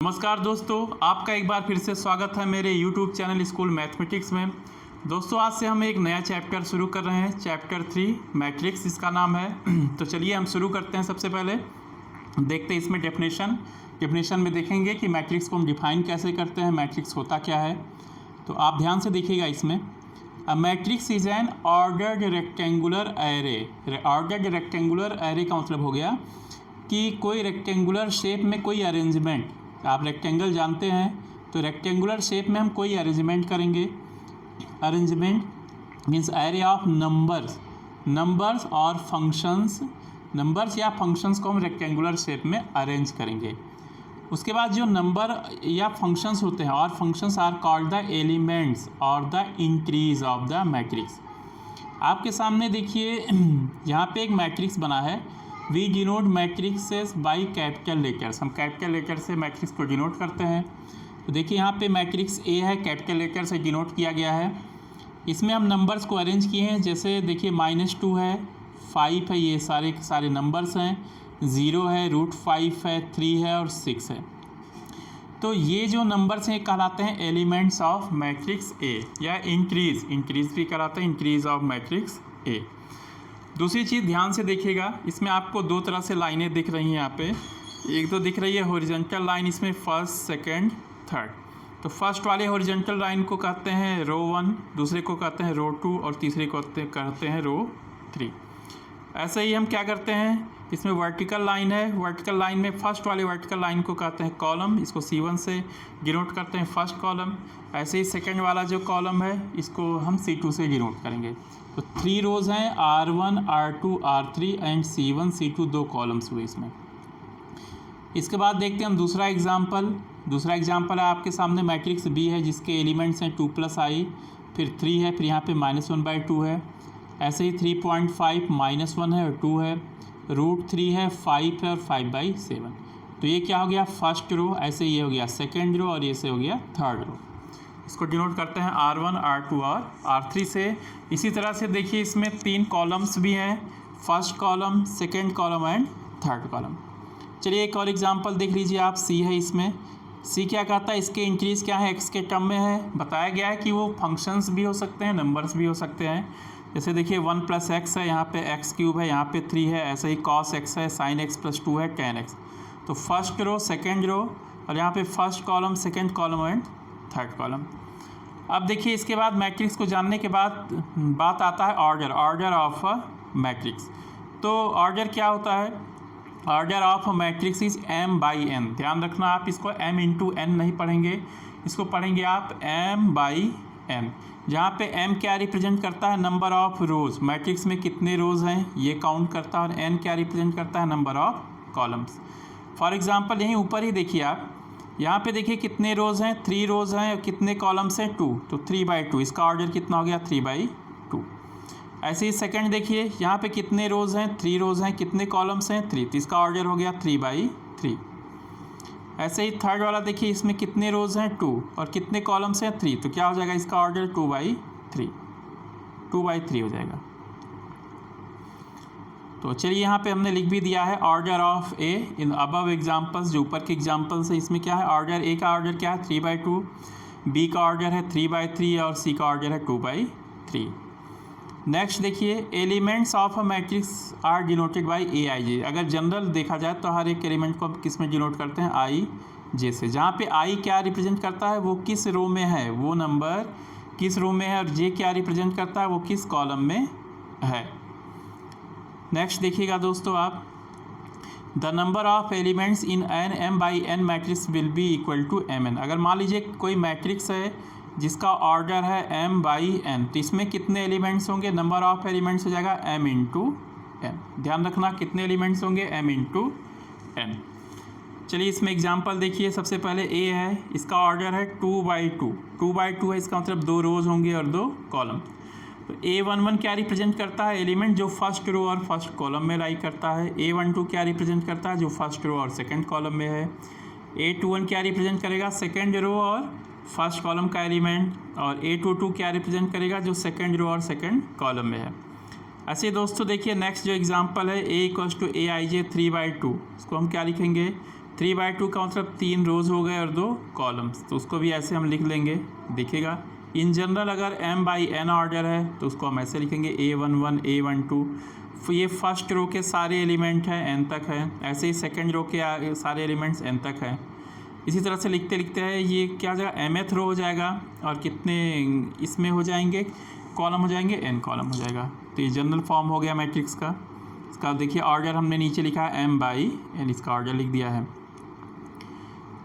नमस्कार दोस्तों, आपका एक बार फिर से स्वागत है मेरे YouTube चैनल स्कूल मैथमेटिक्स में। दोस्तों आज से हम एक नया चैप्टर शुरू कर रहे हैं, चैप्टर 3 मैट्रिक्स इसका नाम है। तो चलिए हम शुरू करते हैं। सबसे पहले देखते हैं इसमें डेफिनेशन में देखेंगे कि मैट्रिक्स को हम डिफाइन कैसे करते हैं, मैट्रिक्स होता क्या है। तो आप ध्यान से देखिएगा इसमें। अ matrix is an ordered rectangular array. Ordered rectangular array का मतलब हो गया कि कोई रेक्टेंगुलर शेप में कोई अरेंजमेंट, आप रेक्टेंगल जानते हैं, तो रेक्टेंगुलर शेप में हम कोई अरेंजमेंट करेंगे। Arrangement means array of numbers और फंक्शंस, नंबर्स या फंक्शंस को हम रेक्टेंगुलर शेप में अरेंज करेंगे। उसके बाद जो नंबर या फंक्शंस होते हैं, और functions are called the elements और the increase of the matrix. आपके सामने देखिए यहाँ पे एक मैट्रिक्स बना है। We denote matrices by capital letters. हम कैपिटल लेटर से मैट्रिक्स को डिनोट करते हैं। तो देखिए यहाँ पे मैट्रिक्स ए है, कैपिटल लेटर से डिनोट किया गया है। इसमें हम नंबर्स को अरेंज किए हैं। जैसे देखिए -2 है, 5 है, ये सारे नंबर्स हैं। 0 है, √5 है, 3 है और 6 है। तो ये जो नंबर्स हैं कहलाते हैं एलिमेंट्स ऑफ मैट्रिक्स ए, या इंक्रीज भी कहलाते हैं, इंक्रीज ऑफ मैट्रिक्स ए। दूसरी चीज़ ध्यान से देखिएगा, इसमें आपको दो तरह से लाइनें दिख रही हैं यहाँ पे। एक तो दिख रही है हॉरिजॉन्टल लाइन, इसमें फर्स्ट, सेकंड, थर्ड। तो फर्स्ट वाले हॉरिजॉन्टल लाइन को कहते हैं रो 1, दूसरे को कहते हैं रो 2 और तीसरे को कहते हैं रो 3। ऐसे ही हम क्या करते हैं, इसमें वर्टिकल लाइन है। वर्टिकल लाइन में फर्स्ट वाले वर्टिकल लाइन को कहते हैं कॉलम, इसको C1 से डिनोट करते हैं, फर्स्ट कॉलम। ऐसे ही सेकंड वाला जो कॉलम है इसको हम C2 से डिनोट करेंगे। तो 3 रोज़ हैं, R1, R2, R3 and C1, C2, 2 columns हुए इसमें। इसके बाद देखते हैं हम दूसरा एग्जाम्पल है आपके सामने। मैट्रिक्स B है जिसके एलिमेंट्स हैं 2 + i, फिर 3 है, फिर यहाँ पे -1/2 है। ऐसे ही 3.5 -1 है और 2 है, √3 है, 5 है और 5/7। तो ये क्या हो गया, फर्स्ट रो। ऐसे ये हो गया सेकेंड रो और ये से हो गया थर्ड रो। इसको डिनोट करते हैं R1, R2 और R3 से। इसी तरह से देखिए इसमें 3 कॉलम्स भी हैं, first column, second column and third column. चलिए एक और एग्जांपल देख लीजिए आप। C है, इसमें C क्या कहता है, इसके इंक्रीज़ क्या है, x के टर्म में है। बताया गया है कि वो फंक्शंस भी हो सकते हैं, नंबर्स भी हो सकते हैं। जैसे देखिए 1 + x है, यहाँ पे x³ है, यहाँ पे 3 है। ऐसे ही cos x है, sin x + 2 है, tan x। तो फर्स्ट रो, सेकेंड रो और यहाँ पे first column, second column and third column. अब देखिए इसके बाद मैट्रिक्स को जानने के बाद बात आता है ऑर्डर ऑफ अ मैट्रिक्स। तो ऑर्डर क्या होता है, order of a matrix is m/n। ध्यान रखना, आप इसको m × n नहीं पढ़ेंगे, इसको पढ़ेंगे आप m/n। जहाँ पे m क्या रिप्रेजेंट करता है, नंबर ऑफ रोज़। मैट्रिक्स में कितने रोज़ हैं ये काउंट करता है, और n क्या रिप्रेजेंट करता है, number of columns. For example यहीं ऊपर ही देखिए आप, यहाँ पे देखिए कितने रोज़ हैं, 3 रोज़ हैं, और कितने कॉलम्स हैं, 2। तो 3/2, इसका ऑर्डर कितना हो गया, 3/2। ऐसे ही सेकंड देखिए, यहाँ पे कितने रोज़ हैं, 3 रोज़ हैं, कितने कॉलम्स हैं, 3। तो इसका ऑर्डर हो गया 3/3। ऐसे ही थर्ड वाला देखिए, इसमें कितने रोज़ हैं, 2, और कितने कॉलम्स हैं, 3। तो क्या हो जाएगा, इसका ऑर्डर 2/3 हो जाएगा। तो चलिए यहाँ पे हमने लिख भी दिया है order of A in above examples. जो ऊपर के एग्जांपल्स है इसमें क्या है, ऑर्डर ए का ऑर्डर क्या है, 3/2, बी का ऑर्डर है 3/3 और सी का ऑर्डर है 2/3। नेक्स्ट देखिए, elements of a matrix are denoted by AIJ। अगर जनरल देखा जाए तो हर एक एलिमेंट को किस में डिनोट करते हैं, IJ से। जहाँ पे I क्या रिप्रेजेंट करता है, वो किस रो में है, वो नंबर किस रो में है, और J क्या रिप्रेजेंट करता है, वो किस कॉलम में है। नेक्स्ट देखिएगा दोस्तों आप, the number of elements in an m/n matrix will be equal to mn। अगर मान लीजिए कोई मैट्रिक्स है जिसका ऑर्डर है m/n, तो इसमें कितने एलिमेंट्स होंगे, नंबर ऑफ एलिमेंट्स हो जाएगा m × n। ध्यान रखना कितने एलिमेंट्स होंगे, m × n। चलिए इसमें एग्जांपल देखिए। सबसे पहले A है, इसका ऑर्डर है 2/2 है, इसका मतलब 2 रोज़ होंगे और 2 कॉलम। तो A11 क्या रिप्रेजेंट करता है, एलिमेंट जो फर्स्ट रो और फर्स्ट कॉलम में लाई करता है। A12 क्या रिप्रेजेंट करता है, जो फर्स्ट रो और सेकंड कॉलम में है। A21 क्या रिप्रेजेंट करेगा, सेकंड रो और फर्स्ट कॉलम का एलिमेंट। और A22 क्या रिप्रेजेंट करेगा, जो सेकंड रो और सेकंड कॉलम में है। ऐसे दोस्तों देखिए नेक्स्ट जो एग्जांपल है, A = AIJ 3/2, इसको हम क्या लिखेंगे, 3/2 का मतलब 3 रोज़ हो गए और 2 कॉलम्स, तो उसको भी ऐसे हम लिख लेंगे, दिखेगा। इन जनरल अगर m/n ऑर्डर है तो उसको हम ऐसे लिखेंगे A11 A12। ये फर्स्ट रो के सारे एलिमेंट हैं n तक है, ऐसे ही सेकंड रो के सारे एलिमेंट्स n तक है। इसी तरह से लिखते लिखते है ये क्या हो जाएगा, mth रो हो जाएगा और कितने इसमें हो जाएंगे कॉलम हो जाएंगे, n कॉलम हो जाएगा। तो ये जनरल फॉर्म हो गया मैट्रिक्स का। इसका देखिए ऑर्डर हमने नीचे लिखा है m/n, इसका ऑर्डर लिख दिया है।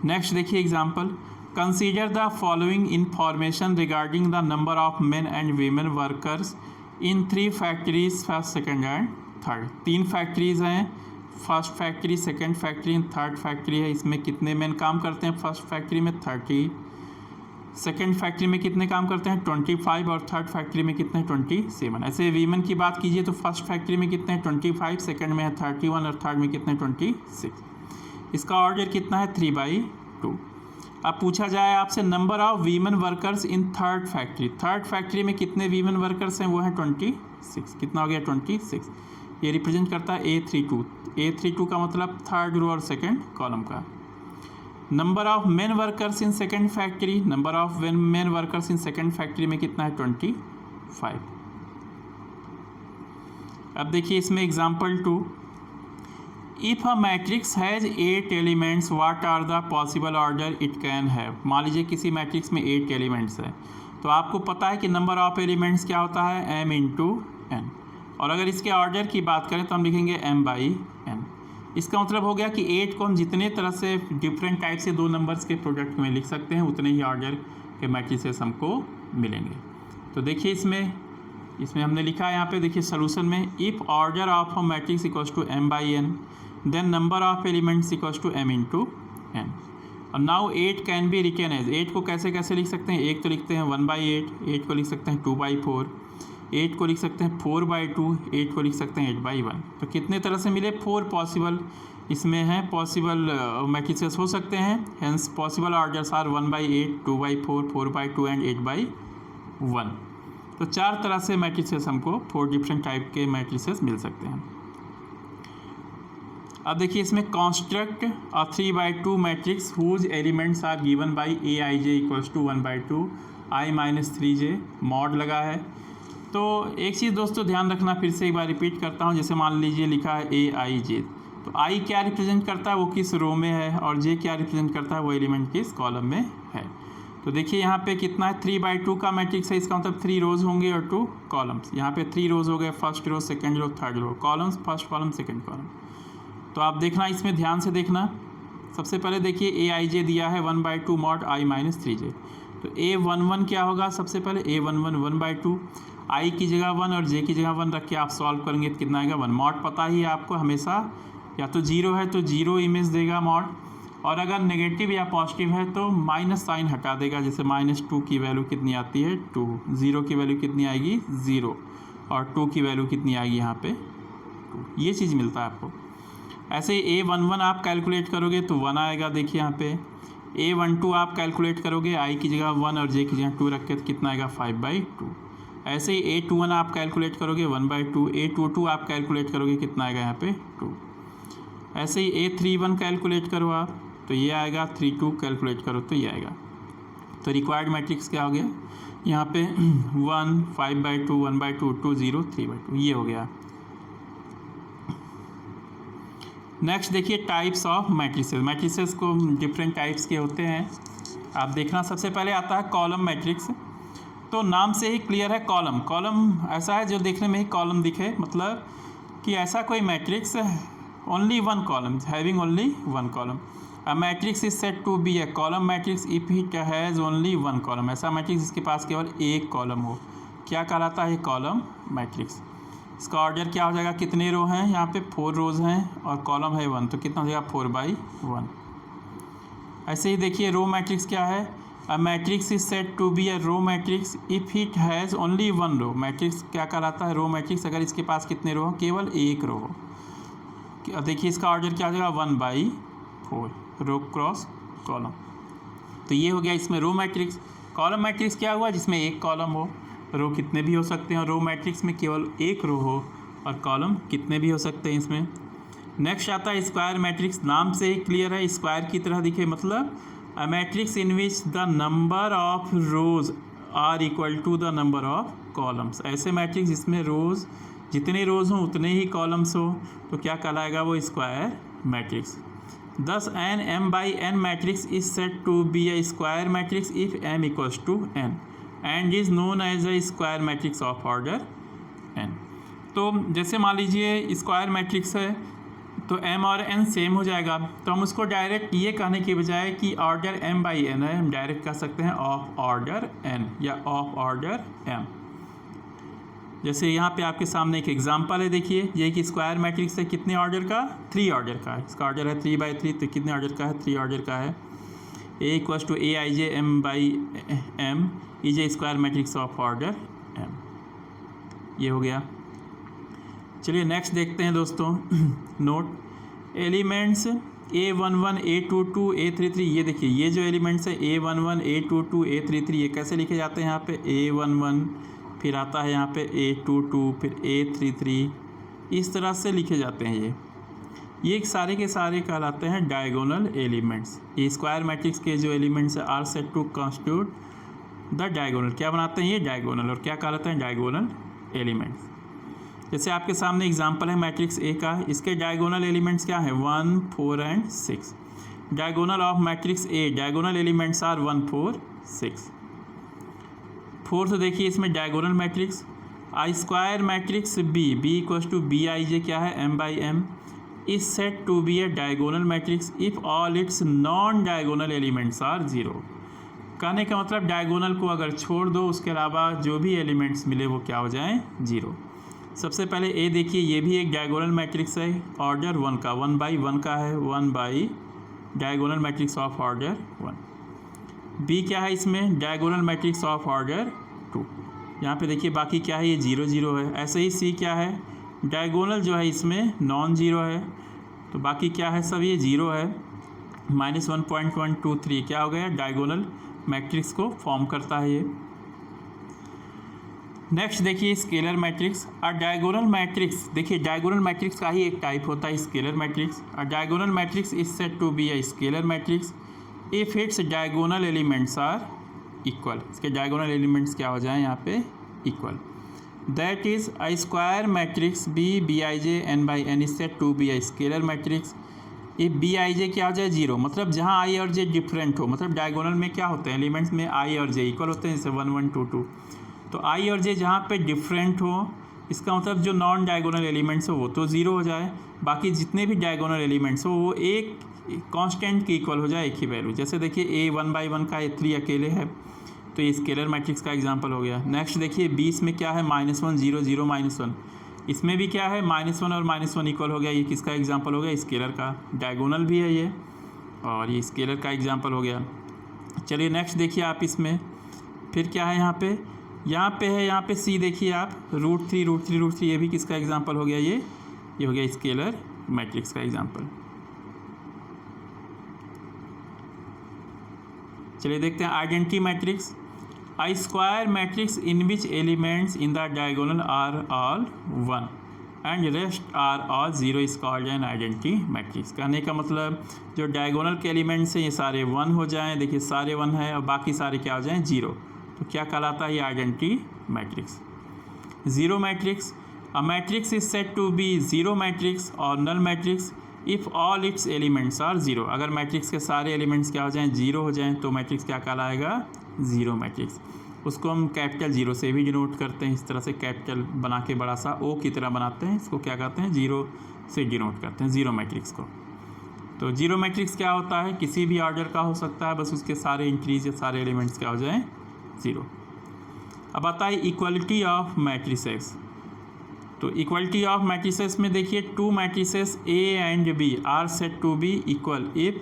नेक्स्ट देखिए example, consider the following information regarding the number of men and women workers in 3 factories, first second and third. 3 factories हैं, first factory, second factory and third factory है। इसमें कितने मेन काम करते हैं, फर्स्ट फैक्ट्री में 30, second factory में कितने काम करते हैं 25 और थर्ड फैक्ट्री में कितने 27। ऐसे वीमेन की बात कीजिए तो फर्स्ट फैक्ट्री में कितने 25, सेकेंड में है 31 और थर्ड में कितने 26। इसका ऑर्डर कितना है 3/2। अब पूछा जाए आपसे number of women workers in third factory, third factory में कितने वीमेन वर्कर्स हैं, वो है 26। कितना हो गया 26। ये रिप्रेजेंट करता है A32। A32 का मतलब थर्ड रो और सेकेंड कॉलम का। Number of men workers in second factory, number of men workers in second factory में कितना है 25। अब देखिए इसमें example 2, if a matrix has 8 elements what are the possible order it can have. मान लीजिए किसी मैट्रिक्स में 8 एलिमेंट्स है, तो आपको पता है कि नंबर ऑफ एलिमेंट्स क्या होता है m/n, और अगर इसके ऑर्डर की बात करें तो हम लिखेंगे m/n। इसका मतलब हो गया कि 8 को हम जितने तरह से डिफरेंट टाइप से 2 नंबर्स के प्रोडक्ट में लिख सकते हैं उतने ही ऑर्डर के मैट्रिसेस हमको मिलेंगे। तो देखिए इसमें हमने लिखा है यहाँ पे, देखिए सोल्यूशन में, if order of a matrix equals to m/n then number of elements equals to m/n। और now 8 can be written as, 8 को कैसे कैसे लिख सकते हैं, एक तो लिखते हैं 1/8, 8 को लिख सकते हैं 2/4, 8 को लिख सकते हैं 4/2, 8 को लिख सकते हैं 8/1। तो कितने तरह से मिले, 4 पॉसिबल इसमें हैं, पॉसिबल मैट्रिसेस हो सकते हैं। Hence possible orders are 1/8, 2/4, 4/2 and 8/1। तो 4 तरह से मैट्रिसेस हमको 4 डिफरेंट टाइप के मैट्रिसेस मिल सकते हैं। अब देखिए इसमें construct a 3/2 matrix whose elements are given by Aij equals to 1/2 i-3j mod लगा है। तो एक चीज़ दोस्तों ध्यान रखना, फिर से एक बार रिपीट करता हूँ। जैसे मान लीजिए लिखा है Aij, तो i क्या रिप्रेजेंट करता है, वो किस रो में है, और j क्या रिप्रेजेंट करता है, वो एलिमेंट किस कॉलम में है। तो देखिए यहाँ पे कितना है 3/2 का मैट्रिक्स है, इसका मतलब 3 रोज़ होंगे और 2 कॉलम्स। यहाँ पे 3 रोज़ हो गए, first row, second row, third row, columns first column second column. तो आप देखना इसमें ध्यान से देखना। सबसे पहले देखिए Aij दिया है 1/2 मॉड i-3j। तो A11 क्या होगा, सबसे पहले A11 1/2, i की जगह 1 और j की जगह 1 रख के आप सॉल्व करेंगे तो कितना आएगा 1। मॉड पता ही है आपको, हमेशा या तो 0 है तो 0 इमेज देगा मॉड, और अगर नेगेटिव या पॉजिटिव है तो माइनस साइन हटा देगा। जैसे -2 की वैल्यू कितनी आती है 2, 0 की वैल्यू कितनी आएगी 0, और 2 की वैल्यू कितनी आएगी यहाँ पे 2। ये चीज़ मिलता है आपको। ऐसे ही A11 आप कैलकुलेट करोगे तो 1 आएगा। देखिए यहाँ पे A12 आप कैलकुलेट करोगे, i की जगह 1 और j की जगह 2 रख के तो कितना आएगा 5/2। ऐसे ही A21 आप कैलकुलेट करोगे 1/2, A22 आप कैलकुलेट करोगे कितना आएगा यहाँ पे 2। ऐसे ही A31 कैलकुलेट करो आप तो ये आएगा, 32 कैलकुलेट करो तो ये आएगा। तो रिक्वायर्ड मैट्रिक्स क्या हो गया यहाँ पे 1, 5/2, 1/2, 2, 0, 3/2, ये हो गया। नेक्स्ट देखिए टाइप्स ऑफ मैट्रिसेस। मैट्रिसेस को डिफरेंट टाइप्स के होते हैं, आप देखना। सबसे पहले आता है कॉलम मैट्रिक्स। तो नाम से ही क्लियर है, कॉलम। कॉलम ऐसा है जो देखने में ही कॉलम दिखे, मतलब कि ऐसा कोई matrix only 1 column, having only 1 column. A matrix is said to be a column matrix if it has only 1 column. ऐसा मैट्रिक्स जिसके पास केवल एक कॉलम हो, क्या कहलाता है कॉलम मैट्रिक्स। इसका ऑर्डर क्या हो जाएगा, कितने रो हैं यहाँ पे 4 रोज़ हैं और कॉलम है 1, तो कितना हो जाएगा 4/1। ऐसे ही देखिए रो मैट्रिक्स क्या है, a matrix is said to be a row matrix if it has only 1 row. Matrix क्या कहलाता है रो मैट्रिक्स अगर इसके पास कितने रो हो, केवल एक रो हो। देखिए इसका ऑर्डर क्या हो जाएगा 1/4, रो क्रॉस कॉलम। तो ये हो गया इसमें रो मैट्रिक्स। कॉलम मैट्रिक्स क्या हुआ, जिसमें एक कॉलम हो। रो कितने भी हो सकते हैं, रो मैट्रिक्स में केवल एक रो हो, और कॉलम कितने भी हो सकते हैं इसमें। नेक्स्ट आता है स्क्वायर मैट्रिक्स, नाम से ही क्लियर है, स्क्वायर की तरह दिखे, मतलब a matrix in which the number of rows are equal to the number of columns. ऐसे मैट्रिक्स जिसमें रोज, जितने रोज हों उतने ही कॉलम्स हो, तो क्या कहलाएगा वो square matrix. Thus an m by n matrix is said to be a square matrix if m equals to n and is known as a square matrix of order n। तो जैसे मान लीजिए square matrix है तो m और n same हो जाएगा, तो हम उसको डायरेक्ट ये कहने के बजाय कि ऑर्डर m बाई n है, हम डायरेक्ट कह सकते हैं ऑफ ऑर्डर n या ऑफ ऑर्डर m। जैसे यहाँ पे आपके सामने एक एग्जांपल है, देखिए ये कि स्क्वायर मैट्रिक्स है कितने ऑर्डर का, 3 ऑर्डर का है, इसका ऑर्डर है 3/3, तो कितने ऑर्डर का है, 3 ऑर्डर का है। A equals to a i j m by m is a square matrix of order m, ये हो गया। चलिए नेक्स्ट देखते हैं दोस्तों। Note elements A11 A22 A33, ये देखिए ये जो एलिमेंट्स है A11 A22 A33 ये कैसे लिखे जाते हैं, यहाँ पे A11 फिर आता है यहाँ पे A22 फिर A33, इस तरह से लिखे जाते हैं। ये सारे के सारे कहलाते हैं डायगोनल एलिमेंट्स। ये स्क्वायर मैट्रिक्स के जो एलिमेंट्स है are set to constitute the diagonal, क्या बनाते हैं ये डायगोनल, और क्या कहलाते हैं डायगोनल एलिमेंट्स। जैसे आपके सामने एग्जांपल है मैट्रिक्स ए का, इसके डायगोनल एलिमेंट्स क्या है 1 4 and 6। Diagonal of matrix A, diagonal elements are 1 4 6। Fourth देखिए इसमें diagonal matrix I square matrix B, B equals to b i j क्या है m by m, is set to be a diagonal matrix if all its non diagonal elements are 0। कहने का मतलब diagonal को अगर छोड़ दो उसके अलावा जो भी एलिमेंट्स मिले वो क्या हो जाएं 0। सबसे पहले ए देखिए, ये भी एक डायगोनल मैट्रिक्स है ऑर्डर 1 का, 1/1 का है, 1 by diagonal matrix of order 1। B क्या है इसमें डायगोनल मैट्रिक्स ऑफ ऑर्डर 2। यहाँ पे देखिए बाकी क्या है ये 0 0 है। ऐसे ही सी क्या है डायगोनल जो है इसमें नॉन जीरो है, तो बाकी क्या है सब ये 0 है। -1.123 क्या हो गया डायगोनल मैट्रिक्स को फॉर्म करता है ये। नेक्स्ट देखिए स्केलर मैट्रिक्स। और डायगोनल मैट्रिक्स, देखिए डायगोनल मैट्रिक्स का ही एक टाइप होता है स्केलर मैट्रिक्स। और diagonal matrix is said to be a scalar matrix if its diagonal elements are equal. इसके डायगोनल एलिमेंट्स क्या हो जाए यहाँ पे equal. That is a square matrix b i j n by n is said to be a scalar matrix if b i j क्या हो जाए 0, मतलब जहाँ आई और जे डिफरेंट हो, मतलब डायगोनल में क्या होते हैं एलिमेंट्स में आई और जे इक्वल होते हैं, जैसे 1 1 2 2, तो आई और जे जहाँ पे डिफरेंट हो इसका मतलब जो नॉन डायगोनल एलिमेंट्स हो वो तो 0 हो जाए, बाकी जितने भी डायगोनल एलिमेंट्स हो वो एक कांस्टेंट के इक्वल हो जाए, एक ही वैल्यू। जैसे देखिए ए 1/1 का ये 3 अकेले है, तो ये स्केलर मैट्रिक्स का एग्जांपल हो गया। नेक्स्ट देखिए 20 में क्या है -1 0 0 -1, इसमें भी क्या है -1 और -1 इक्वल हो गया, ये किसका एग्जांपल हो गया स्केलर का, डायगोनल भी है ये और ये स्केलर का एग्जांपल हो गया। चलिए नेक्स्ट देखिए आप इसमें फिर क्या है यहाँ पे है यहाँ पे सी देखिए आप √3 ये भी किसका एग्जांपल हो गया, ये हो गया स्केलर मैट्रिक्स का एग्जांपल। चलिए देखते हैं identity matrix. I square matrix in which elements in the diagonal are all 1 and rest are all 0 is called an identity matrix. कहने का मतलब जो डायगोनल के एलिमेंट्स हैं ये सारे 1 हो जाएं, देखिए सारे 1 है और बाकी सारे क्या हो जाएं 0, तो क्या कहलाता है ये identity matrix. Zero matrix, a matrix is said to be zero matrix और null matrix if all its elements are 0। अगर मैट्रिक्स के सारे एलिमेंट्स क्या हो जाएं 0 हो जाएं तो मैट्रिक्स क्या कहलाएगा जीरो मैट्रिक्स। उसको हम कैपिटल 0 से भी डिनोट करते हैं, इस तरह से कैपिटल बना के बड़ा सा ओ की तरह बनाते हैं, इसको क्या कहते हैं 0 से डिनोट करते हैं जीरो मैट्रिक्स को। तो जीरो मैट्रिक्स क्या होता है, किसी भी ऑर्डर का हो सकता है, बस उसके सारे एंट्रीज या सारे एलिमेंट्स क्या हो जाएं 0। अब आता है इक्वलिटी ऑफ मैट्रिसेस। तो इक्वलिटी ऑफ मैट्रिसेस में देखिए 2 matrices a and b are said to be equal if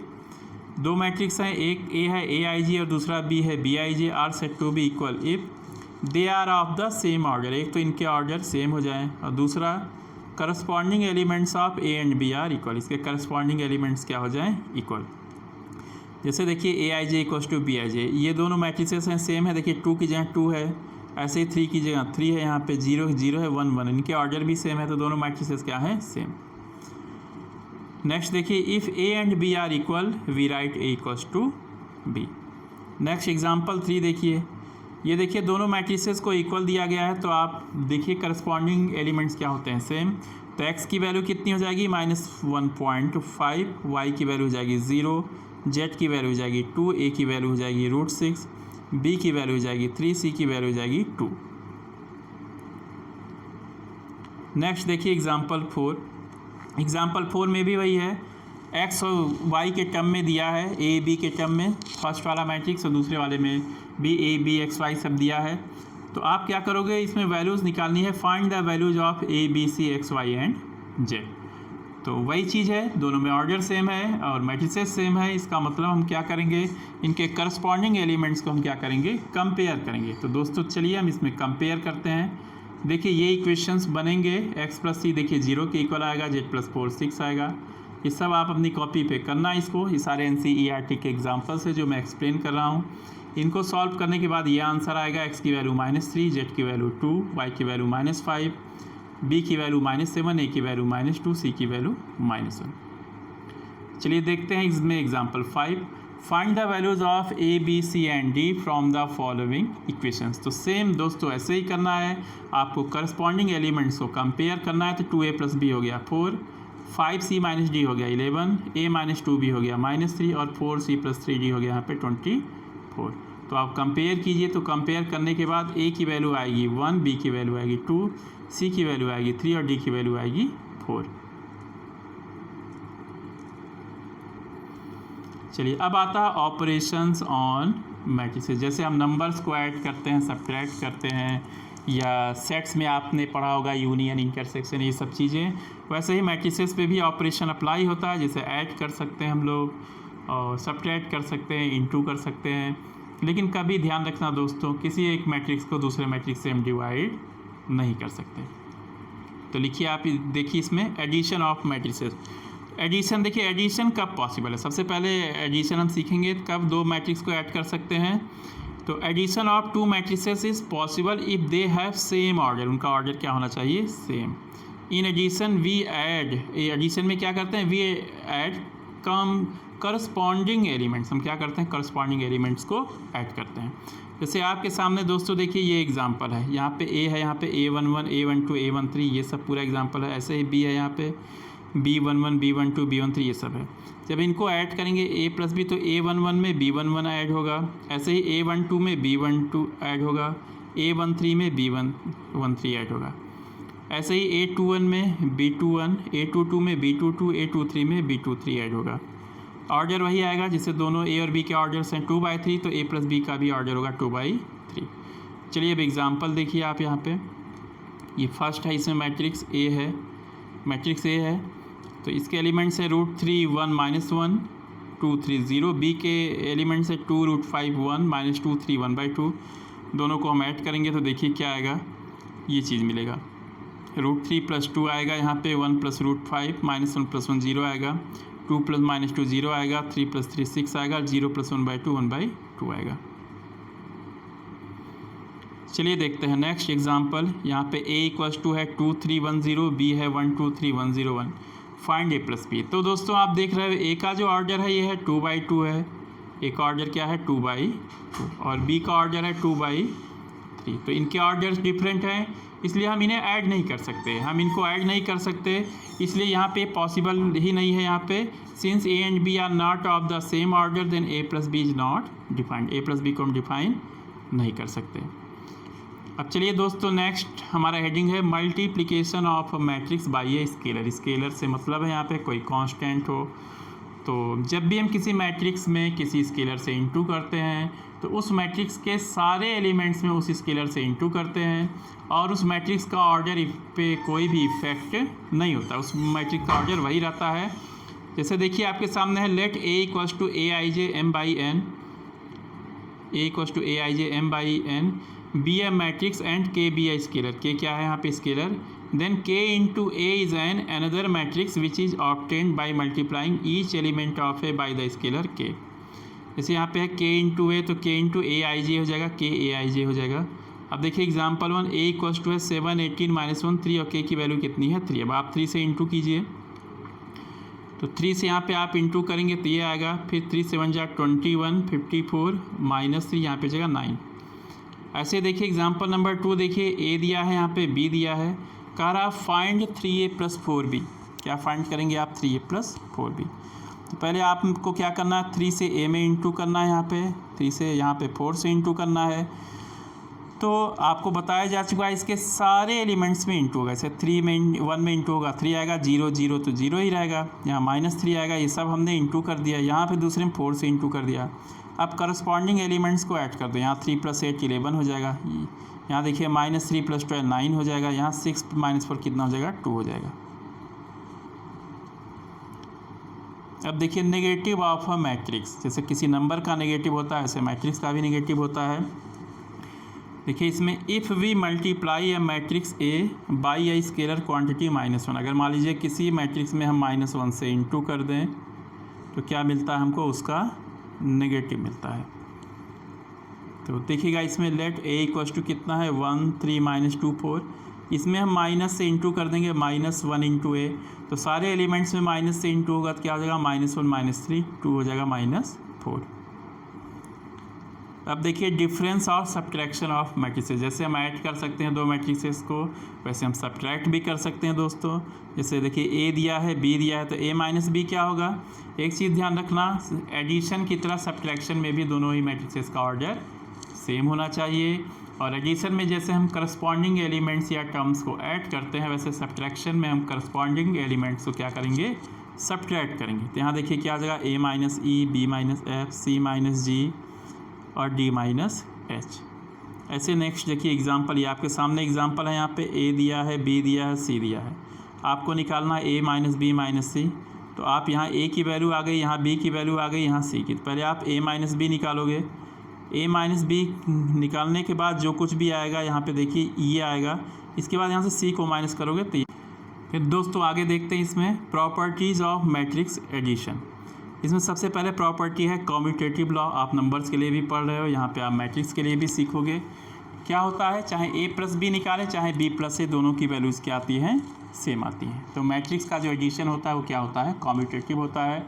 2 matrix हैं, एक ए है ए आई जी और दूसरा बी है b i j, are said to be equal if they are of the same order. एक तो इनके ऑर्डर सेम हो जाएं और दूसरा corresponding elements of a and b are equal, इसके करस्पॉन्डिंग एलिमेंट्स क्या हो जाएं इक्वल। जैसे देखिए a i j equals to b i j, ये दोनों मैट्रिसेस हैं सेम है, देखिए 2 की जगह 2 है, ऐसे ही 3 की जगह 3 है, यहाँ पे 0 0 है 1 1, इनके ऑर्डर भी सेम है तो दोनों मैट्रिसेस क्या है सेम। नेक्स्ट देखिए, if a and b are equal we write a equals to b. Next example 3 देखिए, ये देखिए दोनों मैट्रिसेस को इक्वल दिया गया है, तो आप देखिए करस्पॉन्डिंग एलिमेंट्स क्या होते हैं, सेम। तो x की वैल्यू कितनी हो जाएगी -1.5, y की वैल्यू हो जाएगी 0, z की वैल्यू हो जाएगी 2, a की वैल्यू हो जाएगी √6, b की वैल्यू हो जाएगी 3, c की वैल्यू हो जाएगी 2। नेक्स्ट देखिए एग्जाम्पल 4। एग्जाम्पल 4 में भी वही है, x और y के टर्म में दिया है, a b के टर्म में फर्स्ट वाला मैट्रिक्स, और दूसरे वाले में भी a b x y सब दिया है। तो आप क्या करोगे, इसमें वैल्यूज़ निकालनी है, find the values of a b c x y and z। तो वही चीज़ है, दोनों में ऑर्डर सेम है और मैट्रिसेस सेम है। इसका मतलब हम क्या करेंगे, इनके करस्पॉन्डिंग एलिमेंट्स को हम क्या करेंगे, कंपेयर करेंगे। तो दोस्तों चलिए हम इसमें कंपेयर करते हैं। देखिए ये इक्वेशंस बनेंगे, x + 3 देखिए 0 के इक्वल आएगा, z + 4 6 आएगा। ये सब आप अपनी कॉपी पे करना इसको, ये सारे NCERT के एग्जाम्पल्स है जो मैं एक्सप्लेन कर रहा हूँ। इनको सॉल्व करने के बाद ये आंसर आएगा, x की वैल्यू -3, z की वैल्यू 2, y की वैल्यू -5, b की वैल्यू -7, a की वैल्यू -2, c की वैल्यू -1। चलिए देखते हैं इसमें example 5। Find the values of a b c and d from the following equations. तो सेम दोस्तों ऐसे ही करना है, आपको करस्पॉन्डिंग एलिमेंट्स को कंपेयर करना है। तो 2a + b हो गया 4, 5c - d हो गया 11, a - 2b हो गया -3 और 4c + 3d हो गया यहाँ पे 24। तो आप कंपेयर कीजिए, तो कंपेयर करने के बाद a की वैल्यू आएगी 1, b की वैल्यू आएगी 2, c की वैल्यू आएगी 3 और d की वैल्यू आएगी 4। चलिए अब आता है ऑपरेशंस ऑन मैट्रिसेस। जैसे हम नंबर्स को ऐड करते हैं, सब्ट्रैक्ट करते हैं, या सेट्स में आपने पढ़ा होगा यूनियन, इंटरसेक्शन, ये सब चीज़ें, वैसे ही मैट्रिसेस पे भी ऑपरेशन अप्लाई होता है। जैसे ऐड कर सकते हैं हम लोग, और सब्ट्रैक्ट कर सकते हैं, इनटू कर सकते हैं। लेकिन कभी ध्यान रखना दोस्तों, किसी एक मैट्रिक्स को दूसरे मैट्रिक्स से हम डिवाइड नहीं कर सकते। तो लिखिए आप, देखिए इसमें एडिशन ऑफ मैट्रिसेस। एडिशन देखिए, एडिशन कब पॉसिबल है, सबसे पहले एडिशन हम सीखेंगे कब दो मैट्रिक्स को ऐड कर सकते हैं। तो addition of 2 matrices is possible if they have same order, उनका ऑर्डर क्या होना चाहिए, same. In addition we add, addition में क्या करते हैं, वी ऐड करस्पॉन्डिंग एलिमेंट्स, हम क्या करते हैं, करस्पॉन्डिंग एलिमेंट्स को ऐड करते हैं। जैसे आपके सामने दोस्तों देखिए ये एग्जांपल है, यहाँ पे a है, यहाँ पे a11, a12, a13, ये सब पूरा एग्जांपल है। ऐसे ही b है, यहाँ पे b11, b12, b13, ये सब है। जब इनको ऐड करेंगे a + b, तो a11 में b11 ऐड होगा, ऐसे ही a12 में b12 ऐड होगा, a13 में b13 ऐड होगा, ऐसे ही a21 में b21, a22 में b22, a23 में b23 ऐड होगा। ऑर्डर वही आएगा, जिससे दोनों a और b के ऑर्डर्स हैं 2/3, तो a + b का भी ऑर्डर होगा 2/3। चलिए अब एग्जांपल देखिए आप, यहाँ पे ये फर्स्ट है, इसमें मैट्रिक्स a है, मैट्रिक्स a है, तो इसके एलिमेंट्स है √3 1 -1 2 3 0, b के एलिमेंट्स है 2 √5 1 -2 3 1/2। दोनों को हम ऐड करेंगे तो देखिए क्या आएगा, ये चीज़ मिलेगा। √3 + 2 आएगा, यहाँ पे 1 + √5 -1 + 1 0 आएगा, 2 + -2 0 आएगा, 3 + 3 6 आएगा, 0 + 1/2 1/2 आएगा। चलिए देखते हैं नेक्स्ट एग्जांपल। यहाँ पे a = है 2 3 1 0, b है 1 2 3 1 0 1। Find a + b। तो दोस्तों आप देख रहे हो a का जो ऑर्डर है ये है 2/2 है, a का ऑर्डर क्या है 2/2, और b का ऑर्डर है 2/3। तो इनके ऑर्डर्स डिफरेंट हैं, इसलिए हम इन्हें ऐड नहीं कर सकते, हम इनको ऐड नहीं कर सकते, इसलिए यहाँ पे पॉसिबल ही नहीं है। यहाँ पे since a and b are not of the same order, then a + b is not defined, a + b को हम डिफाइन नहीं कर सकते। अब चलिए दोस्तों नेक्स्ट हमारा हेडिंग है multiplication of matrix bye a scalar. Scalar से मतलब है यहाँ पे कोई कांस्टेंट हो। तो जब भी हम किसी मैट्रिक्स में किसी स्केलर से इनटू करते हैं, तो उस मैट्रिक्स के सारे एलिमेंट्स में उस स्केलर से इनटू करते हैं, और उस मैट्रिक्स का ऑर्डर पे कोई भी इफेक्ट नहीं होता, उस मैट्रिक्स का ऑर्डर वही रहता है। जैसे देखिए आपके सामने है, let a = aij m/n, a = aij m/n, b a matrix and k b a scalar. K क्या है यहाँ पे, scalar. Then k × a is an another matrix which is obtained by multiplying each element of a by the scalar k। जैसे यहाँ पे है k × a, तो k × aij हो जाएगा, k aij हो जाएगा। अब देखिए एग्जाम्पल 1, a = है 7 18 -1 3, और k की वैल्यू कितनी है 3। अब आप 3 से इंटू कीजिए, तो 3 से यहाँ पे आप इंटू करेंगे तो ये आएगा, फिर 3 से 1 जा 21, 54 -3 यहाँ पे जाएगा 9। ऐसे देखिए एग्जांपल नंबर 2 देखिए, ए दिया है यहाँ पे, बी दिया है, कह रहा फाइंड 3a + 4b। क्या फाइंड करेंगे आप? 3a + 4b। तो पहले आपको क्या करना है, 3 से a में इंटू करना है, यहाँ पे 3 से यहाँ पे 4 से इंटू करना है। तो आपको बताया जा चुका है इसके सारे एलिमेंट्स में इंटू होगा। जैसे 3 में 1 में इंटू होगा, 3 आएगा, 0 0 तो 0 ही रहेगा, यहाँ -3 आएगा, ये सब हमने इंटू कर दिया। यहाँ पे दूसरे में 4 से इंटू कर दिया। अब करस्पॉन्डिंग एलिमेंट्स को ऐड कर दो, यहाँ 3 + 8 11 हो जाएगा, यहाँ देखिए -3 + 12 9 हो जाएगा, यहाँ 6 - 4 कितना हो जाएगा? 2 हो जाएगा। अब देखिए नेगेटिव ऑफ अ मैट्रिक्स, जैसे किसी नंबर का नेगेटिव होता है ऐसे मैट्रिक्स का भी नेगेटिव होता है। देखिए इसमें if we multiply a matrix a by a scalar quantity -1, अगर मान लीजिए किसी मैट्रिक्स में हम -1 से इंटू कर दें तो क्या मिलता है हमको? उसका नेगेटिव मिलता है। तो देखिएगा इसमें लेट ए इक्वल्स टू कितना है? 1 3 -2 4। इसमें हम माइनस से इंटू कर देंगे, -1 इंटू ए, तो सारे एलिमेंट्स में माइनस से इंटू होगा तो क्या हो जाएगा? -1 -3 2 हो जाएगा -4। अब देखिए डिफरेंस और सब्ट्रैक्शन ऑफ मैट्रिसेस, जैसे हम ऐड कर सकते हैं दो मैट्रिसेस को, वैसे हम सब्ट्रैक्ट भी कर सकते हैं दोस्तों। जैसे देखिए ए दिया है, बी दिया है, तो a - b क्या होगा? एक चीज़ ध्यान रखना, एडिशन की तरह सब्ट्रैक्शन में भी दोनों ही मैट्रिसेस का ऑर्डर सेम होना चाहिए। और एडिशन में जैसे हम करस्पॉन्डिंग एलिमेंट्स या टर्म्स को ऐड करते हैं, वैसे सब्ट्रैक्शन में हम करस्पॉन्डिंग एलिमेंट्स को क्या करेंगे? सब्ट्रैक्ट करेंगे। तो यहाँ देखिए क्या आ जाएगा? a - e, b - f, c - g और d - h। ऐसे नेक्स्ट देखिए एग्जांपल, ये आपके सामने एग्जांपल है, यहाँ पे a दिया है, b दिया है, c दिया है। आपको निकालना है a - b - c। तो आप यहाँ a की वैल्यू आ गई, यहाँ b की वैल्यू आ गई, यहाँ c की। तो पहले आप a - b निकालोगे। a - b निकालने के बाद जो कुछ भी आएगा यहाँ पे देखिए ये आएगा, इसके बाद यहाँ से c को माइनस करोगे तो फिर दोस्तों आगे देखते हैं इसमें प्रॉपर्टीज़ ऑफ मैट्रिक्स एडिशन। इसमें सबसे पहले प्रॉपर्टी है कम्यूटेटिव लॉ। आप नंबर्स के लिए भी पढ़ रहे हो, यहाँ पे आप मैट्रिक्स के लिए भी सीखोगे। क्या होता है, चाहे a + b निकालें चाहे b + a, दोनों की वैल्यूज़ क्या आती हैं? सेम आती हैं। तो मैट्रिक्स का जो एडिशन होता है वो क्या होता है? कम्यूटेटिव होता है।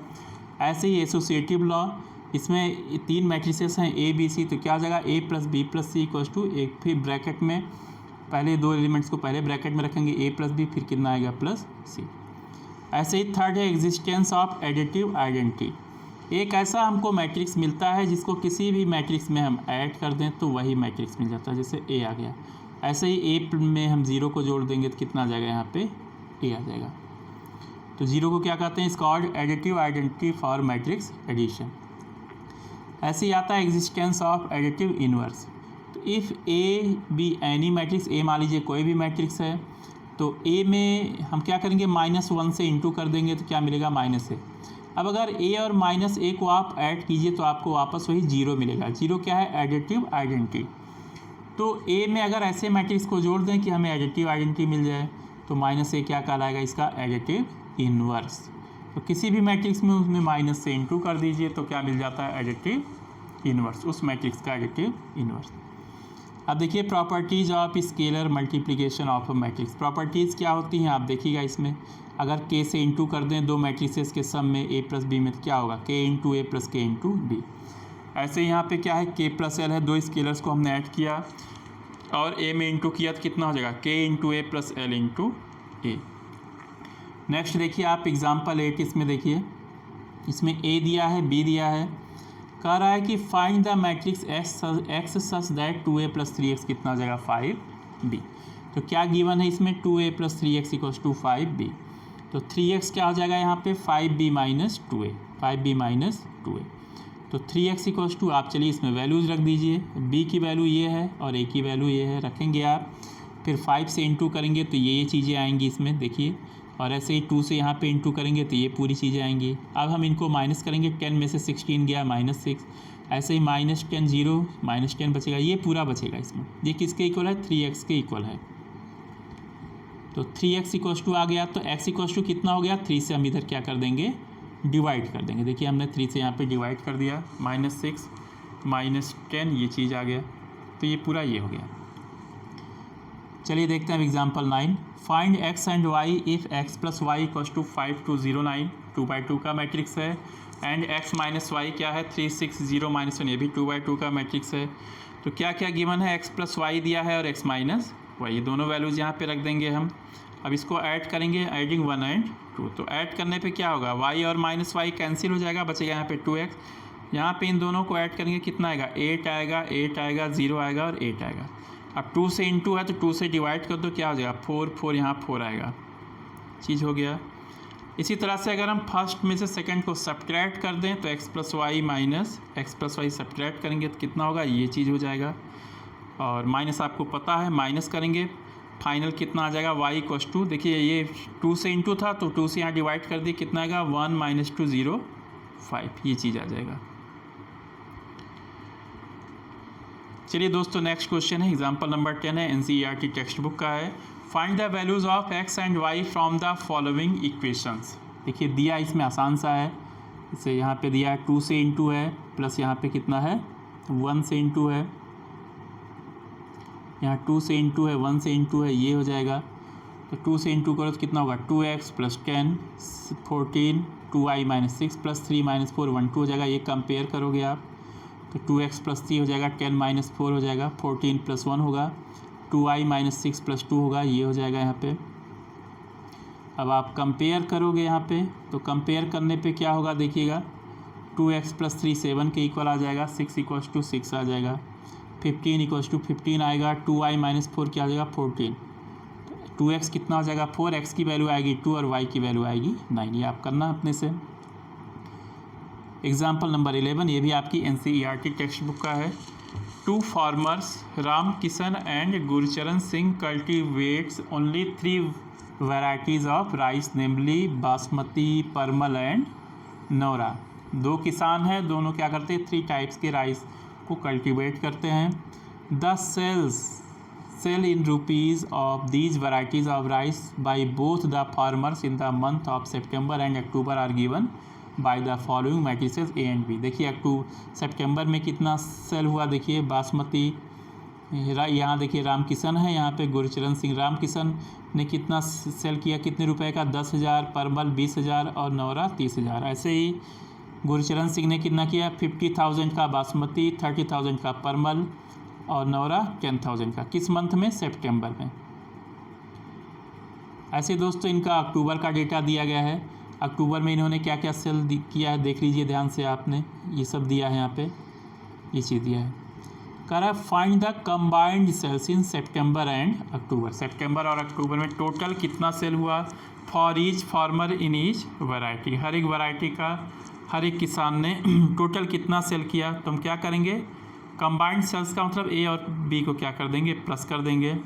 ऐसे ही एसोसिएटिव लॉ, इसमें 3 मैट्रिसेस हैं a b c, तो क्या हो जाएगा? a + b + c = एक, फिर ब्रैकेट में पहले दो एलिमेंट्स को पहले ब्रैकेट में रखेंगे a + b, फिर कितना आएगा? +c। ऐसे ही थर्ड है एग्जिस्टेंस ऑफ एडिटिव आइडेंटिटी। एक ऐसा हमको मैट्रिक्स मिलता है जिसको किसी भी मैट्रिक्स में हम ऐड कर दें तो वही मैट्रिक्स मिल जाता है, जैसे a आ गया। ऐसे ही a में हम 0 को जोड़ देंगे तो कितना आ जाएगा? यहाँ पे a आ जाएगा। तो 0 को क्या कहते हैं? It's called additive identity for matrix addition. ऐसे ही आता है एग्जिस्टेंस ऑफ एडिटिव इनवर्स। तो if a be any matrix, a मान लीजिए कोई भी मैट्रिक्स है, तो a में हम क्या करेंगे? -1 से इंटू कर देंगे तो क्या मिलेगा? -a। अब अगर a और -a को आप ऐड कीजिए तो आपको वापस वही 0 मिलेगा। 0 क्या है? Additive identity. तो a में अगर ऐसे मैट्रिक्स को जोड़ दें कि हमें एडिटिव आइडेंटिटी मिल जाए तो -a क्या कहलाएगा? इसका एडिटिव इनवर्स। तो किसी भी मैट्रिक्स में उसमें माइनस से इंटू कर दीजिए तो क्या मिल जाता है? एडिटिव इनवर्स, उस मैट्रिक्स का एडिटिव इनवर्स। अब देखिए properties of scalar multiplication of a matrix. Properties क्या होती हैं आप देखिएगा इसमें, अगर k से इंटू कर दें दो मैट्रिसेस के सम में a + b में तो क्या होगा? k × a + k × b। ऐसे यहाँ पे क्या है? k + l है, दो स्केलर्स को हमने ऐड किया और a में इंटू किया तो कितना हो जाएगा? k × a + l × a। Next देखिए आप एग्जाम्पल 8, इसमें देखिए इसमें a दिया है, b दिया है, कह रहा है कि find the matrix x such that 2a + 3x कितना हो जाएगा? 5b। तो क्या गिवन है इसमें? 2a + 3x = 5b। तो 3x क्या हो जाएगा यहाँ पे? 5b - 2a, 5b - 2a। तो 3x = आप चलिए इसमें वैल्यूज़ रख दीजिए, b की वैल्यू ये है और a की वैल्यू ये है, रखेंगे आप। फिर 5 से इंटू करेंगे तो ये चीज़ें आएंगी इसमें देखिए, और ऐसे ही 2 से यहाँ पे इंटू करेंगे तो ये पूरी चीज़ें आएंगी। अब हम इनको माइनस करेंगे, 10 में से 16 गया -6, ऐसे ही -10 0, -10 बचेगा, ये पूरा बचेगा इसमें। ये किसके इक्वल है? 3x के इक्वल है। तो 3x = आ गया, तो x = कितना हो गया? 3 से हम इधर क्या कर देंगे? डिवाइड कर देंगे। देखिए हमने 3 से यहाँ पे डिवाइड कर दिया, -6 -10 ये चीज़ आ गया, तो ये पूरा ये हो गया। चलिए देखते हैं example 9। Find x and y if x plus y equals to 5 2 0 9, 2/2 का मैट्रिक्स है। एंड x माइनस वाई क्या है 3 6 0 -1, ये भी 2/2 का मैट्रिक्स है। तो क्या क्या गिवन है, x प्लस वाई दिया है और x माइनस वाई, ये दोनों वैल्यूज़ यहाँ पे रख देंगे हम। अब इसको ऐड करेंगे, एडिंग 1 एंड 2। तो ऐड करने पे क्या होगा, y और माइनस वाई कैंसिल हो जाएगा, बचेगा यहाँ पे 2x। यहाँ पे इन दोनों को ऐड करेंगे, कितना आएगा 8 आएगा, 8 आएगा, 0 आएगा और 8 आएगा। अब 2 से इंटू है तो 2 से डिवाइड कर दो, क्या हो जाएगा 4 4, यहाँ 4 आएगा, चीज़ हो गया। इसी तरह से अगर हम फर्स्ट में से सेकंड को सब्ट्रैक्ट कर दें तो x plus y minus x plus y subtract करेंगे तो कितना होगा, ये चीज़ हो जाएगा। और माइनस आपको पता है, माइनस करेंगे फाइनल कितना आ जाएगा y इक्वस टू, देखिए ये 2 से इंटू था तो 2 से यहाँ डिवाइड कर दिए, कितना आएगा 1 - 2 0 5, ये चीज़ आ जाएगा। चलिए दोस्तों नेक्स्ट क्वेश्चन है, एग्जांपल नंबर 10 है, एनसीईआरटी टेक्स्ट बुक का है। Find the values of x and y from the following equations. देखिए दिया इसमें आसान सा है, इसे यहाँ पे दिया है 2 से इंटू है, प्लस यहाँ पे कितना है 1 से इंटू है, यहाँ 2 से इंटू है, 1 से इंटू है, ये हो जाएगा। तो 2 से इंटू करो तो कितना होगा 2x प्लस 10 14 2i - 6 प्लस 3 - 4 1 2 हो जाएगा। ये कंपेयर करोगे आप तो 2x प्लस 3 हो जाएगा, 10 - 4 हो जाएगा, 14 प्लस 1 होगा, 2i - 6 प्लस 2 होगा, ये हो जाएगा यहाँ पे। अब आप कंपेयर करोगे यहाँ पे, तो कंपेयर करने पे क्या होगा देखिएगा, 2x प्लस 3 7 के इक्वल आ जाएगा, 6 इक्वल्स टू 6 आ जाएगा, 15 इक्वल्स टू 15 आएगा, 2i - 4 क्या आ जाएगा 14, 2x कितना हो जाएगा 4x की वैल्यू आएगी 2 और y की वैल्यू आएगी 9। ये आप करना अपने से। एग्जाम्पल नंबर 11, ये भी आपकी एनसीईआरटी टेक्स्ट बुक का है। 2 farmers Ram Kishan and Gurcharan Singh cultivates only 3 varieties of rice namely basmati, parmal and Naura. 2 किसान हैं, दोनों क्या करते हैं 3 टाइप्स के राइस को कल्टिवेट करते हैं। The sale in rupees of these varieties of rice by both the farmers in the month of September and October are given by the following matrices a and b. देखिए सितंबर में कितना sale हुआ, देखिए बासमती, यहाँ देखिए राम किशन है, यहाँ पे गुरचरण सिंह, राम किशन ने कितना सेल किया, कितने रुपए का 10,000, परमल 20,000 और नौरा 30,000। ऐसे ही गुरचरण सिंह ने कितना किया 50,000 का बासमती, 30,000 का परमल और नौरा 10,000 का। किस मंथ में, सितंबर में। ऐसे दोस्तों इनका अक्टूबर का डेटा दिया गया है, अक्टूबर में इन्होंने क्या क्या सेल किया है देख लीजिए ध्यान से आपने, ये सब दिया है यहाँ पे, ये चीज़ दिया है। कह रहा है find the combined sales in September and October. सितंबर और अक्टूबर में टोटल कितना सेल हुआ for each farmer in each variety, हर एक वैरायटी का हर एक किसान ने टोटल कितना सेल किया। तो हम क्या करेंगे, कंबाइंड सेल्स का मतलब ए और बी को क्या कर देंगे, प्लस कर देंगे।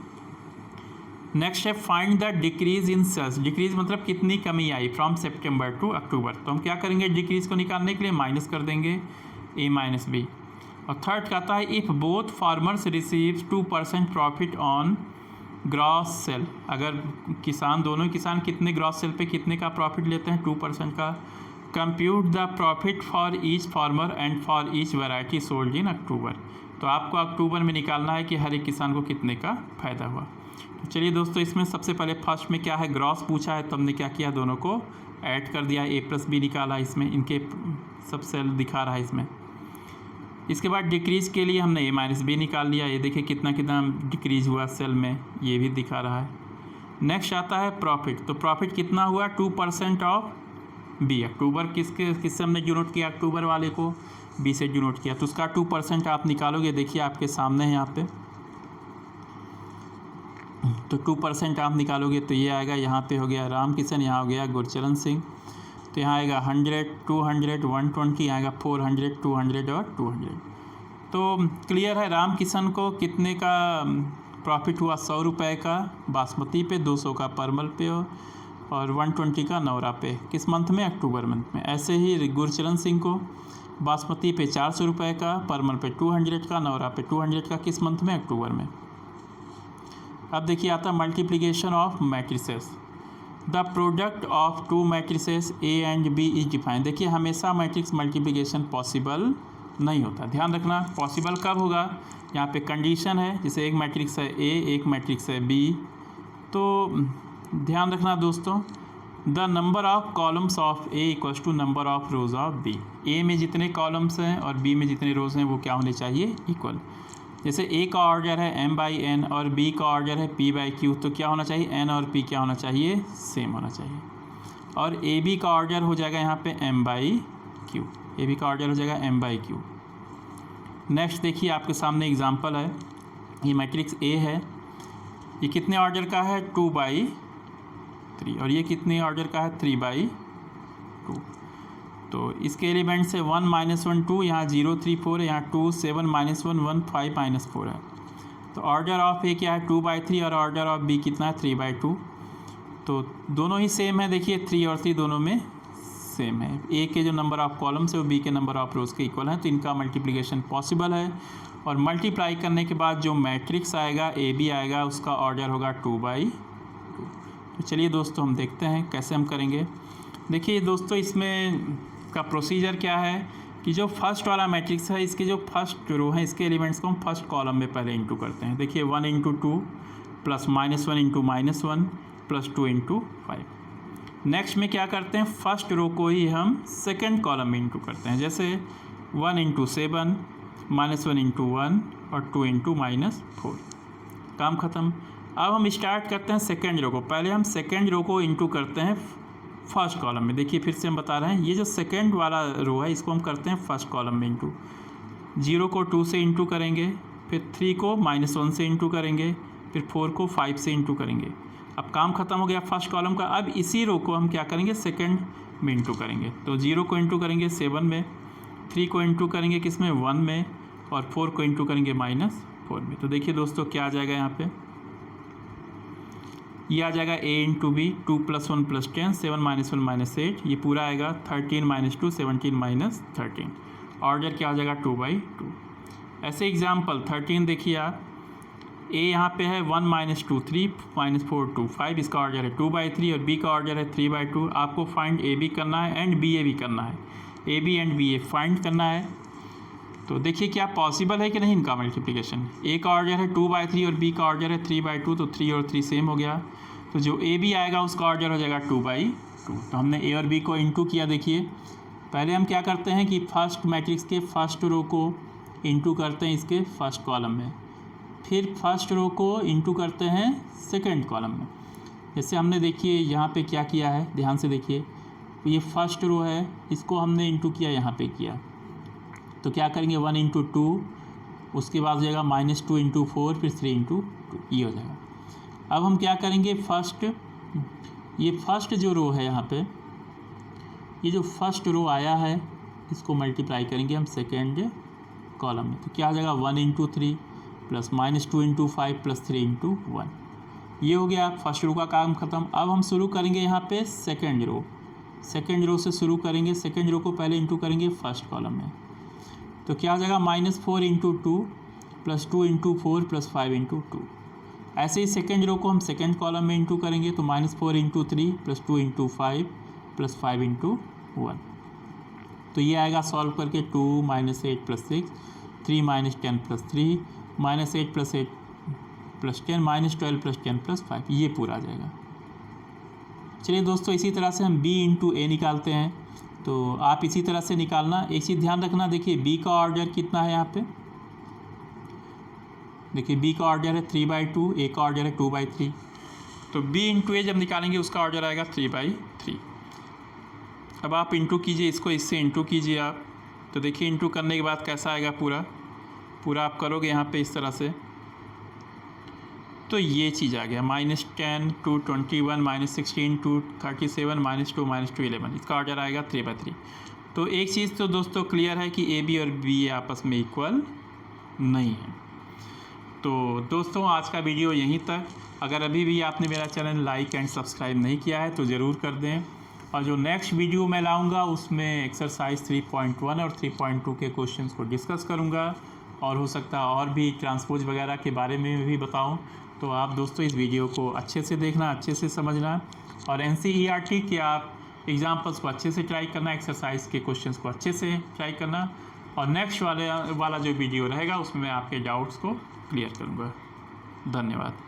नेक्स्ट है find the decrease in sales, decrease मतलब कितनी कमी आई फ्रॉम सितंबर टू अक्टूबर। तो हम क्या करेंगे, डिक्रीज को निकालने के लिए माइनस कर देंगे ए माइनस बी। और थर्ड कहता है if both farmers receive 2% profit on gross sale, अगर किसान दोनों किसान कितने ग्रॉस सेल पे कितने का प्रॉफिट लेते हैं 2% का। Compute the profit for each farmer and for each variety sold in October. तो आपको अक्टूबर में निकालना है कि हर एक किसान को कितने का फ़ायदा हुआ। तो चलिए दोस्तों इसमें सबसे पहले फर्स्ट में क्या है, ग्रॉस पूछा है तो हमने क्या किया, दोनों को ऐड कर दिया, ए प्लस बी निकाला, इसमें इनके सब सेल दिखा रहा है इसमें। इसके बाद डिक्रीज़ के लिए हमने ए माइनस बी निकाल लिया, ये देखिए कितना कितना डिक्रीज़ हुआ सेल में, ये भी दिखा रहा है। नेक्स्ट आता है प्रॉफिट, तो प्रॉफिट कितना हुआ 2% ऑफ बी। अक्टूबर किससे हमने डिनोट किया, अक्टूबर वाले को बी से डिनोट किया, तो उसका 2% आप निकालोगे, देखिए आपके सामने है यहाँ पे। तो 2% आप निकालोगे तो ये आएगा, यहाँ पे हो गया राम किशन, यहाँ हो गया गुरचरण सिंह, तो यहाँ आएगा 100 200 120 आएगा 400 200 और 200। तो क्लियर है, राम किशन को कितने का प्रॉफिट हुआ 100 रुपये का बासमती पे, 200 का परमल पे और 120 का नौरा पे, किस मंथ में, अक्टूबर मंथ में। ऐसे ही गुरचरण सिंह को बासमती पे 400 रुपये का, परमल पे 200 का, नौरा पे 200 का, किस मंथ में, अक्टूबर में। अब देखिए आता है multiplication of matrices. The product of 2 matrices a and b is defined. देखिए हमेशा मैट्रिक्स मल्टीप्लिकेशन पॉसिबल नहीं होता। ध्यान रखना पॉसिबल कब होगा, यहाँ पे कंडीशन है, जैसे एक मैट्रिक्स है ए, एक मैट्रिक्स है बी, तो ध्यान रखना दोस्तों, the number of columns of A equals to number of rows of B. A में जितने कॉलम्स हैं और बी में जितने रोज हैं वो क्या होने चाहिए, इक्वल। जैसे ए का ऑर्डर है m बाई एन और बी का ऑर्डर है p बाई क्यू, तो क्या होना चाहिए, n और p क्या होना चाहिए, सेम होना चाहिए। और ए बी का ऑर्डर हो जाएगा यहाँ पे m by q, a b का ऑर्डर हो जाएगा m बाई क्यू। नेक्स्ट देखिए आपके सामने एग्जांपल है, ये मैट्रिक्स A है, ये कितने ऑर्डर का है, 2 बाई 3, और ये कितने ऑर्डर का है, 3 बाई 2। तो इसके एलिमेंट्स है 1 -1 2, यहाँ 0 3 4 है, यहाँ 2 7 -1 1 5 -4 है। तो ऑर्डर ऑफ ए क्या है, 2 बाई 3, और ऑर्डर ऑफ बी कितना है, 3 बाई 2। तो दोनों ही सेम है, देखिए 3 और 3 दोनों में सेम है। ए के जो नंबर ऑफ कॉलम्स है वो बी के नंबर ऑफ रोज के इक्वल है, तो इनका मल्टीप्लिकेशन पॉसिबल है। और मल्टीप्लाई करने के बाद जो मैट्रिक्स आएगा ए बी आएगा, उसका ऑर्डर होगा 2 बाई 2। तो चलिए दोस्तों हम देखते हैं कैसे हम करेंगे। देखिए दोस्तों, इसमें का प्रोसीजर क्या है कि जो फर्स्ट वाला मैट्रिक्स है, इसके जो फर्स्ट रो है, इसके एलिमेंट्स को हम फर्स्ट कॉलम में पहले इंटू करते हैं। देखिए 1 × 2 प्लस -1 × -1 प्लस 2 × 5। नेक्स्ट में क्या करते हैं, फर्स्ट रो को ही हम सेकंड कॉलम में इंटू करते हैं। जैसे 1 × 7 -1 × 1 और 2 × -4, काम ख़त्म। अब हम स्टार्ट करते हैं सेकंड रो को, पहले हम सेकंड रो को इंटू करते हैं फर्स्ट कॉलम में। देखिए फिर से हम बता रहे हैं, ये जो सेकंड वाला रो है इसको हम करते हैं फर्स्ट कॉलम में इंटू। 0 को 2 से इंटू करेंगे, फिर 3 को -1 से इंटू करेंगे, फिर 4 को 5 से इंटू करेंगे। अब काम ख़त्म हो गया फर्स्ट कॉलम का। अब इसी रो को हम क्या करेंगे, सेकंड में इंटू करेंगे। तो 0 को इंटू करेंगे 7 में, 3 को इंटू करेंगे किस में, 1 में, और 4 को इंटू करेंगे -4 में। तो देखिए दोस्तों क्या आ जाएगा यहाँ पे, ये आ जाएगा a × b, 2 + 1 + 10, 7 -1 -8, ये पूरा आएगा 13 - 2 17 -13। ऑर्डर क्या हो जाएगा, 2 बाई 2। ऐसे एग्जाम्पल 13 देखिए आप, a यहाँ पे है 1 - 2 3 -4 2 5, इसका ऑर्डर है 2 बाई 3, और b का ऑर्डर है 3 बाई 2। आपको फाइंड ए बी करना है एंड बी ए भी करना है, a b and b a find करना है। तो देखिए क्या पॉसिबल है कि नहीं इनका मल्टीप्लिकेशन। ए का ऑर्डर है 2 बाई 3 और बी का ऑर्डर है 3 बाई 2, तो 3 और 3 सेम हो गया। तो जो ए बी आएगा उसका ऑर्डर हो जाएगा 2 बाई 2। तो हमने ए और बी को इंटू किया। देखिए पहले हम क्या करते हैं कि फर्स्ट मैट्रिक्स के फर्स्ट रो को इंटू करते हैं इसके फर्स्ट कॉलम में, फिर फर्स्ट रो को इंटू करते हैं सेकंड कॉलम में। जैसे हमने देखिए यहाँ पे क्या किया है, ध्यान से देखिए, ये फर्स्ट रो है, इसको हमने इंटू किया, यहाँ पे किया, तो क्या करेंगे 1 × 2, उसके बाद हो जाएगा -2 × 4, फिर 3 × 2, ये हो जाएगा। अब हम क्या करेंगे, ये फर्स्ट जो रो है यहाँ पे, ये जो फर्स्ट रो आया है इसको मल्टीप्लाई करेंगे हम सेकेंड कॉलम में। तो क्या हो जाएगा 1 × 3 प्लस -2 × 5 प्लस 3 × 1, ये हो गया फर्स्ट रो का काम ख़त्म। अब हम शुरू करेंगे यहाँ पे सेकेंड रो से शुरू करेंगे। सेकेंड रो को पहले इंटू करेंगे फर्स्ट कॉलम में, तो क्या हो जाएगा -4 × 2 प्लस 2 × 4 प्लस 5 × 2। ऐसे ही सेकेंड रो को हम सेकेंड कॉलम में इंटू करेंगे, तो -4 × 3 प्लस 2 × 5 प्लस 5 × 1। तो ये आएगा सॉल्व करके 2 - 8 + 6, 3 - 10 + 3, -8 + 8 + 10, -12 + 10 + 5, ये पूरा आ जाएगा। चलिए दोस्तों, इसी तरह से हम b × a निकालते हैं, तो आप इसी तरह से निकालना। एक चीज़ ध्यान रखना, देखिए b का ऑर्डर कितना है यहाँ पे, देखिए b का ऑर्डर है 3 बाई 2, a का ऑर्डर है 2 बाई 3, तो b × a जब निकालेंगे उसका ऑर्डर आएगा 3 बाई 3। अब आप इंटू कीजिए, इसको इससे इंटू कीजिए आप, तो देखिए इंटू करने के बाद कैसा आएगा, पूरा आप करोगे यहाँ पे इस तरह से, तो ये चीज़ आ गया -10 to 21 -16 to 37 -2 -2 11, इसका ऑर्डर आएगा 3 बाई 3। तो एक चीज़ तो दोस्तों क्लियर है कि ए बी और बी आपस में इक्वल नहीं है। तो दोस्तों आज का वीडियो यहीं तक। अगर अभी भी आपने मेरा चैनल लाइक एंड सब्सक्राइब नहीं किया है तो ज़रूर कर दें, और जो नेक्स्ट वीडियो मैं लाऊंगा उसमें एक्सरसाइज 3.1 और 3.2 के क्वेश्चंस को डिस्कस करूंगा, और हो सकता है और भी ट्रांसपोज वगैरह के बारे में भी बताऊं। तो आप दोस्तों इस वीडियो को अच्छे से देखना, अच्छे से समझना, और NCERT के आप एग्जाम्पल्स को अच्छे से ट्राई करना, एक्सरसाइज के क्वेश्चंस को अच्छे से ट्राई करना। और नेक्स्ट वाला जो वीडियो रहेगा उसमें मैं आपके डाउट्स को क्लियर करूँगा। धन्यवाद।